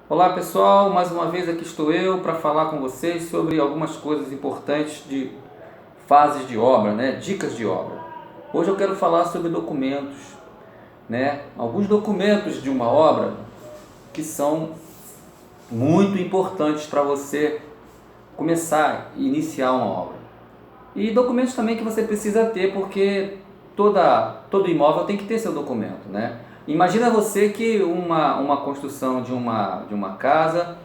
Olá pessoal, mais uma vez aqui estou eu para falar com vocês sobre algumas coisas importantes de fases de obra, né? Dicas de obra. Hoje eu quero falar sobre documentos, né? Alguns documentos de uma obra que são muito importantes para você começar e iniciar uma obra. E documentos também que você precisa ter, porque todo imóvel tem que ter seu documento, né? Imagina você que uma construção de uma casa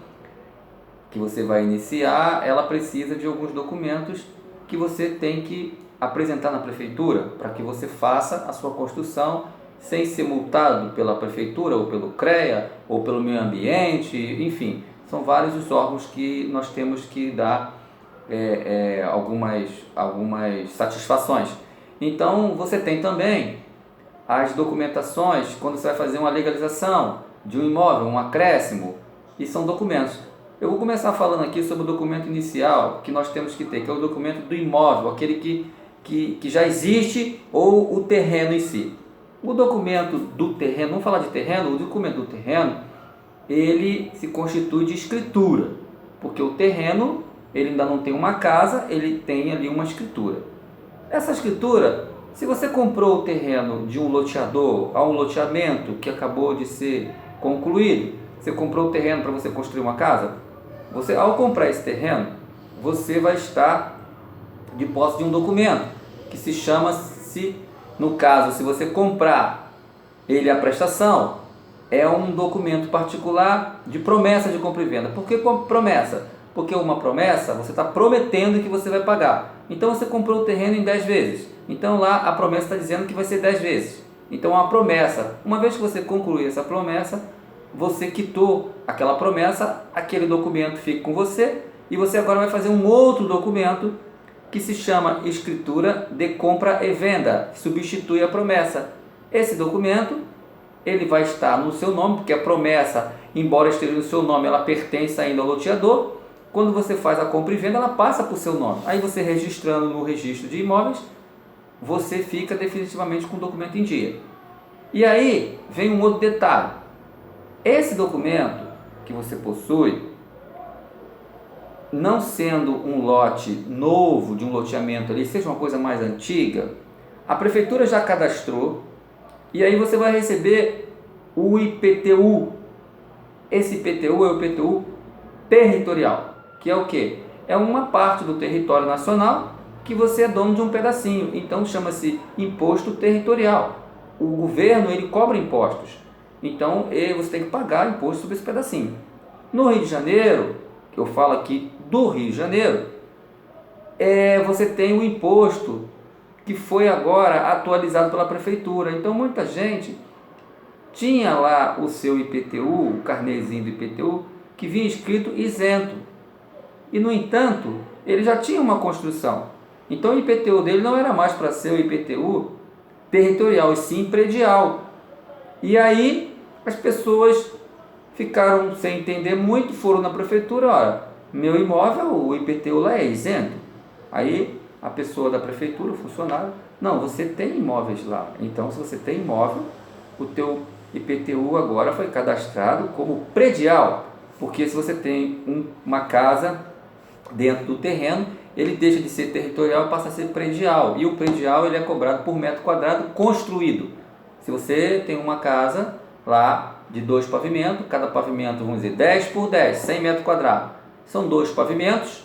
que você vai iniciar, ela precisa de alguns documentos que você tem que apresentar na prefeitura para que você faça a sua construção sem ser multado pela prefeitura ou pelo CREA ou pelo meio ambiente, enfim, são vários os órgãos que nós temos que dar algumas satisfações. Então você tem também as documentações quando você vai fazer uma legalização de um imóvel, um acréscimo, e são documentos. Eu vou começar falando aqui sobre o documento inicial que nós temos que ter, que é o documento do imóvel, aquele que já existe, ou o terreno em si. O documento do terreno, vamos falar de terreno, o documento do terreno, ele se constitui de escritura, porque o terreno, ele ainda não tem uma casa, ele tem ali uma escritura. Essa escritura, se você comprou o terreno de um loteador a um loteamento que acabou de ser concluído, você comprou o terreno para você construir uma casa, você, ao comprar esse terreno, você vai estar de posse de um documento que se chama-se, no caso, se você comprar ele a prestação, é um documento particular de promessa de compra e venda. Por que promessa? Porque uma promessa, você está prometendo que você vai pagar. Então você comprou o terreno em 10 vezes. Então lá a promessa está dizendo que vai ser 10 vezes. Então é uma promessa. Uma vez que você concluir essa promessa, você quitou aquela promessa, aquele documento fica com você e você agora vai fazer um outro documento que se chama escritura de compra e venda, substitui a promessa. Esse documento, ele vai estar no seu nome, porque a promessa, embora esteja no seu nome, ela pertence ainda ao loteador. Quando você faz a compra e venda, ela passa por seu nome. Aí você registrando no registro de imóveis, você fica definitivamente com o documento em dia. E aí vem um outro detalhe. Esse documento que você possui, não sendo um lote novo, de um loteamento ali, seja uma coisa mais antiga, a prefeitura já cadastrou e aí você vai receber o IPTU. Esse IPTU é o IPTU territorial, que é o quê? É uma parte do território nacional que você é dono de um pedacinho, então chama-se imposto territorial. O governo, ele cobra impostos, então você tem que pagar imposto sobre esse pedacinho. No Rio de Janeiro, que eu falo aqui do Rio de Janeiro, você tem um imposto que foi agora atualizado pela prefeitura. Então muita gente tinha lá o seu IPTU, o carnezinho do IPTU, que vinha escrito isento. E no entanto, ele já tinha uma construção. Então o IPTU dele não era mais para ser o IPTU territorial, e sim predial. E aí as pessoas ficaram sem entender muito, foram na prefeitura, olha, meu imóvel, o IPTU lá é isento. Aí a pessoa da prefeitura, o funcionário, não, você tem imóveis lá. Então, se você tem imóvel, o teu IPTU agora foi cadastrado como predial, porque se você tem uma casa dentro do terreno, ele deixa de ser territorial e passa a ser predial. E o predial, ele é cobrado por metro quadrado construído. Se você tem uma casa lá de 2 pavimentos, cada pavimento, vamos dizer, 10 por 10, 100 metros quadrados. São 2 pavimentos,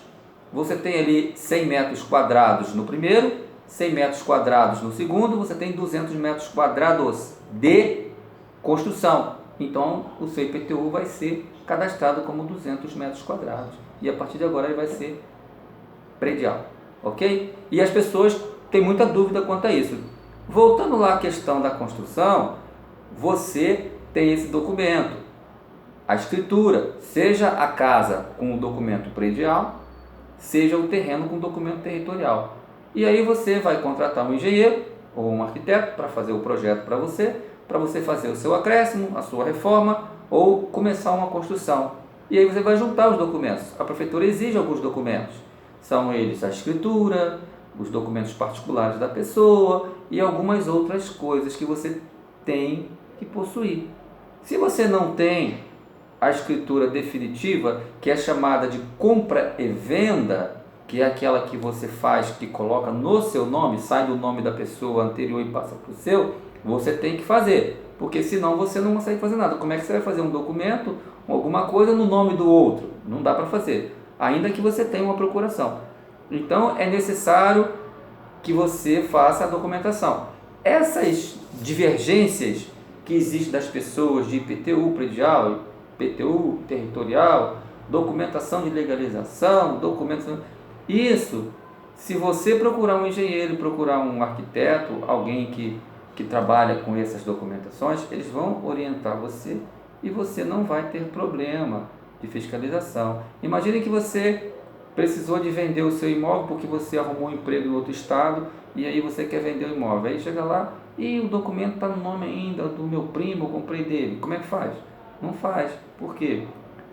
você tem ali 100 metros quadrados no primeiro, 100 metros quadrados no segundo, você tem 200 metros quadrados de construção. Então, o seu IPTU vai ser cadastrado como 200 metros quadrados. E a partir de agora ele vai ser predial, ok? E as pessoas têm muita dúvida quanto a isso. Voltando lá à questão da construção, você tem esse documento, a escritura, seja a casa com o documento predial, seja o terreno com o documento territorial. E aí você vai contratar um engenheiro ou um arquiteto para fazer o projeto para você fazer o seu acréscimo, a sua reforma ou começar uma construção. E aí você vai juntar os documentos. A prefeitura exige alguns documentos. São eles a escritura, os documentos particulares da pessoa e algumas outras coisas que você tem que possuir. Se você não tem a escritura definitiva, que é chamada de compra e venda, que é aquela que você faz, que coloca no seu nome, sai do nome da pessoa anterior e passa para o seu, você tem que fazer, porque senão você não consegue fazer nada. Como é que você vai fazer um documento, alguma coisa no nome do outro? Não dá para fazer, ainda que você tenha uma procuração. Então é necessário que você faça a documentação. Essas divergências que existem das pessoas de IPTU predial, IPTU territorial, documentação de legalização, documentação... Isso, se você procurar um engenheiro, procurar um arquiteto, alguém que trabalha com essas documentações, eles vão orientar você e você não vai ter problema de fiscalização. Imagine que você precisou de vender o seu imóvel porque você arrumou um emprego em outro estado e aí você quer vender o imóvel. Aí chega lá e o documento está no nome ainda do meu primo, eu comprei dele. Como é que faz? Não faz. Por quê?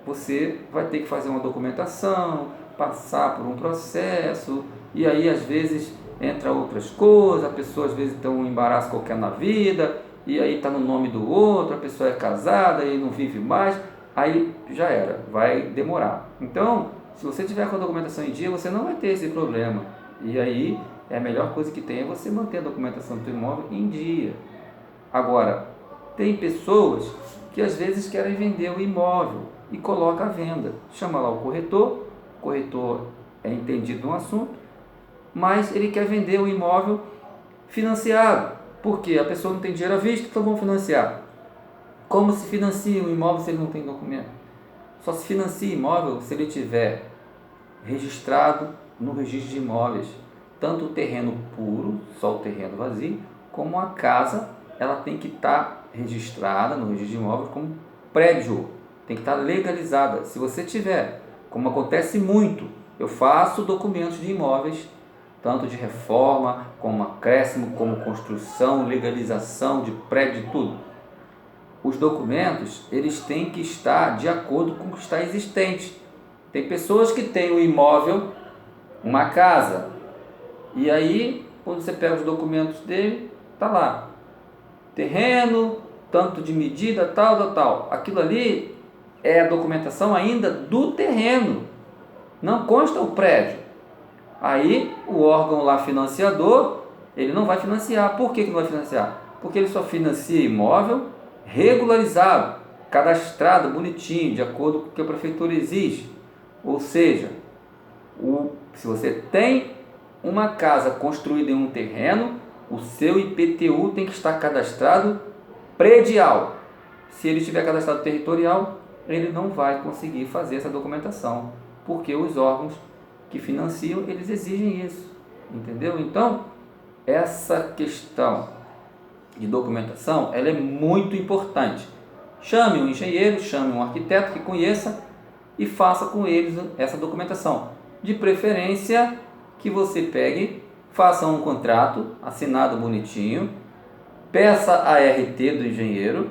Você vai ter que fazer uma documentação, passar por um processo e aí às vezes entra outras coisas, a pessoa às vezes tem um embaraço qualquer na vida e aí está no nome do outro, a pessoa é casada e não vive mais, aí já era, vai demorar. Então, se você tiver com a documentação em dia, você não vai ter esse problema. E aí, a melhor coisa que tem é você manter a documentação do seu imóvel em dia. Agora, tem pessoas que às vezes querem vender o imóvel e coloca à venda. Chama lá o corretor é entendido no assunto, mas ele quer vender o imóvel financiado. Por quê? A pessoa não tem dinheiro à vista, então vamos financiar. Como se financia um imóvel se ele não tem documento? Só se financia imóvel se ele tiver registrado no registro de imóveis, tanto o terreno puro, só o terreno vazio, como a casa, ela tem que estar registrada no registro de imóveis como prédio, tem que estar legalizada. Se você tiver, como acontece muito, eu faço documentos de imóveis, tanto de reforma, como acréscimo, como construção, legalização de prédio, tudo. Os documentos, eles têm que estar de acordo com o que está existente. Tem pessoas que têm um imóvel, uma casa, e aí, quando você pega os documentos dele, tá lá, terreno, tanto de medida, tal. Aquilo ali é a documentação ainda do terreno, não consta o prédio. Aí, o órgão lá financiador, ele não vai financiar. Por que não vai financiar? Porque ele só financia imóvel regularizado, cadastrado, bonitinho, de acordo com o que a prefeitura exige. Ou seja, se você tem uma casa construída em um terreno, o seu IPTU tem que estar cadastrado predial. Se ele estiver cadastrado territorial, ele não vai conseguir fazer essa documentação, porque os órgãos que financiam, eles exigem isso, entendeu? Então, essa questão de documentação, ela é muito importante. Chame um engenheiro, chame um arquiteto que conheça e faça com eles essa documentação. De preferência que você pegue, faça um contrato assinado bonitinho, peça a RT do engenheiro,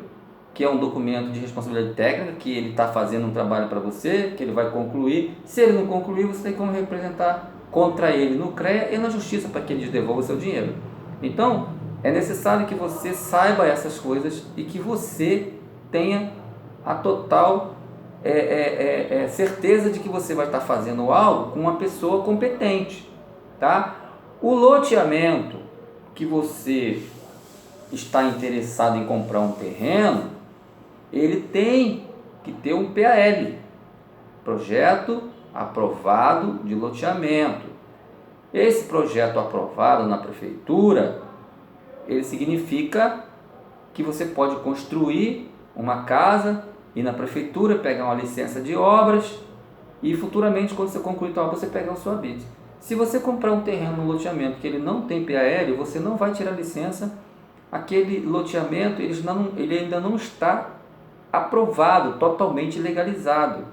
que é um documento de responsabilidade técnica, que ele está fazendo um trabalho para você, que ele vai concluir. Se ele não concluir, você tem como representar contra ele no CREA e na justiça para que ele devolva o seu dinheiro. Então, é necessário que você saiba essas coisas e que você tenha a total certeza de que você vai estar fazendo algo com uma pessoa competente, tá? O loteamento que você está interessado em comprar um terreno, ele tem que ter um PAL, Projeto Aprovado de Loteamento. Esse projeto aprovado na prefeitura, ele significa que você pode construir uma casa e na prefeitura pegar uma licença de obras e futuramente, quando você concluir a obra, você pegar o seu habite. Se você comprar um terreno no loteamento que ele não tem PAL, você não vai tirar licença. Aquele loteamento ele ainda não está aprovado, totalmente legalizado.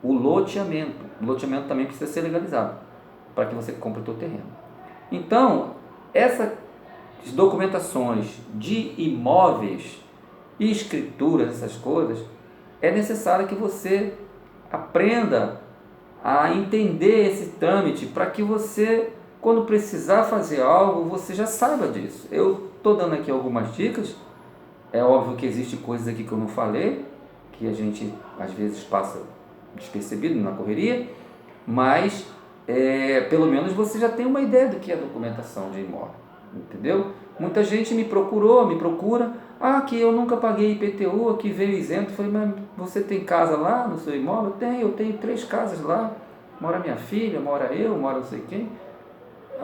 O loteamento também precisa ser legalizado para que você compre o seu terreno. Então, essas documentações de imóveis e escrituras, essas coisas, é necessário que você aprenda a entender esse trâmite para que você, quando precisar fazer algo, você já saiba disso. Eu estou dando aqui algumas dicas, é óbvio que existem coisas aqui que eu não falei, que a gente às vezes passa despercebido na correria, mas pelo menos você já tem uma ideia do que é documentação de imóvel, entendeu? Muita gente me procura, aqui eu nunca paguei IPTU, aqui veio isento. Eu falei, mas você tem casa lá no seu imóvel? Eu tenho 3 casas lá, mora minha filha, mora eu, mora não sei quem.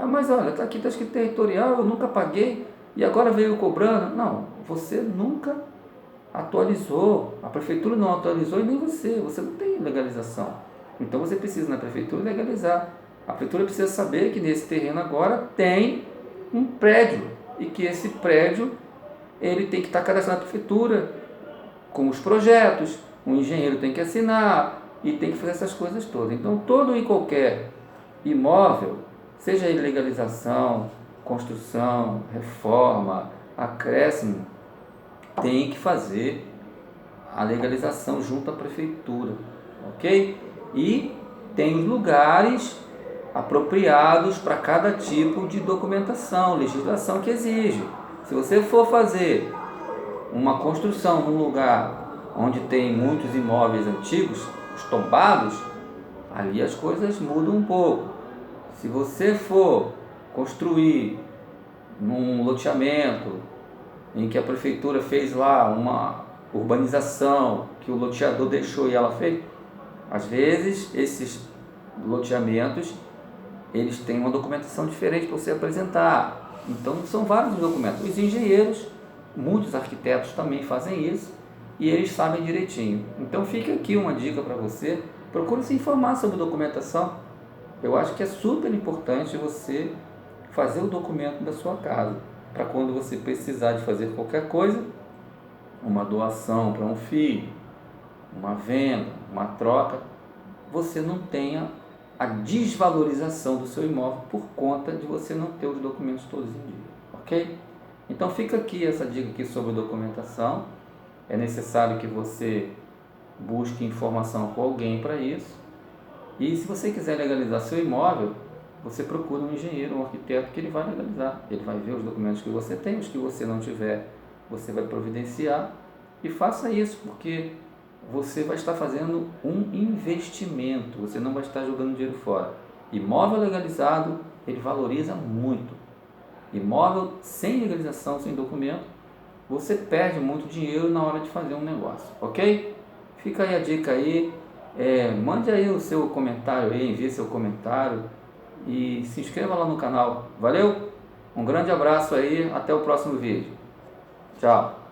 Mas olha, aqui está escrito territorial, eu nunca paguei e agora veio cobrando. Não, você nunca atualizou, a prefeitura não atualizou e nem você não tem legalização. Então você precisa na prefeitura legalizar. A prefeitura precisa saber que nesse terreno agora tem um prédio e que esse prédio ele tem que estar cadastrado na prefeitura com os projetos, um engenheiro tem que assinar e tem que fazer essas coisas todas. Então todo e qualquer imóvel, seja ele legalização, construção, reforma, acréscimo, tem que fazer a legalização junto à prefeitura, ok? E tem os lugares apropriados para cada tipo de documentação, legislação que exige. Se você for fazer uma construção num lugar onde tem muitos imóveis antigos, os tombados, ali as coisas mudam um pouco. Se você for construir num loteamento em que a prefeitura fez lá uma urbanização que o loteador deixou e ela fez, às vezes esses loteamentos eles têm uma documentação diferente para você apresentar. Então são vários documentos. Os engenheiros, muitos arquitetos também fazem isso e eles sabem direitinho. Então fica aqui uma dica para você, procure se informar sobre documentação. Eu acho que é super importante você fazer o documento da sua casa, para quando você precisar de fazer qualquer coisa, uma doação para um filho, uma venda, uma troca, você não tenha a desvalorização do seu imóvel por conta de você não ter os documentos todos em dia, ok? Então fica aqui essa dica aqui sobre documentação. É necessário que você busque informação com alguém para isso. E se você quiser legalizar seu imóvel, você procura um engenheiro, um arquiteto que ele vai legalizar. Ele vai ver os documentos que você tem, os que você não tiver, você vai providenciar e faça isso, porque você vai estar fazendo um investimento, você não vai estar jogando dinheiro fora. Imóvel legalizado, ele valoriza muito. Imóvel sem legalização, sem documento, você perde muito dinheiro na hora de fazer um negócio, ok? Fica aí a dica aí, mande aí o seu comentário aí, envie seu comentário e se inscreva lá no canal. Valeu? Um grande abraço aí, até o próximo vídeo. Tchau!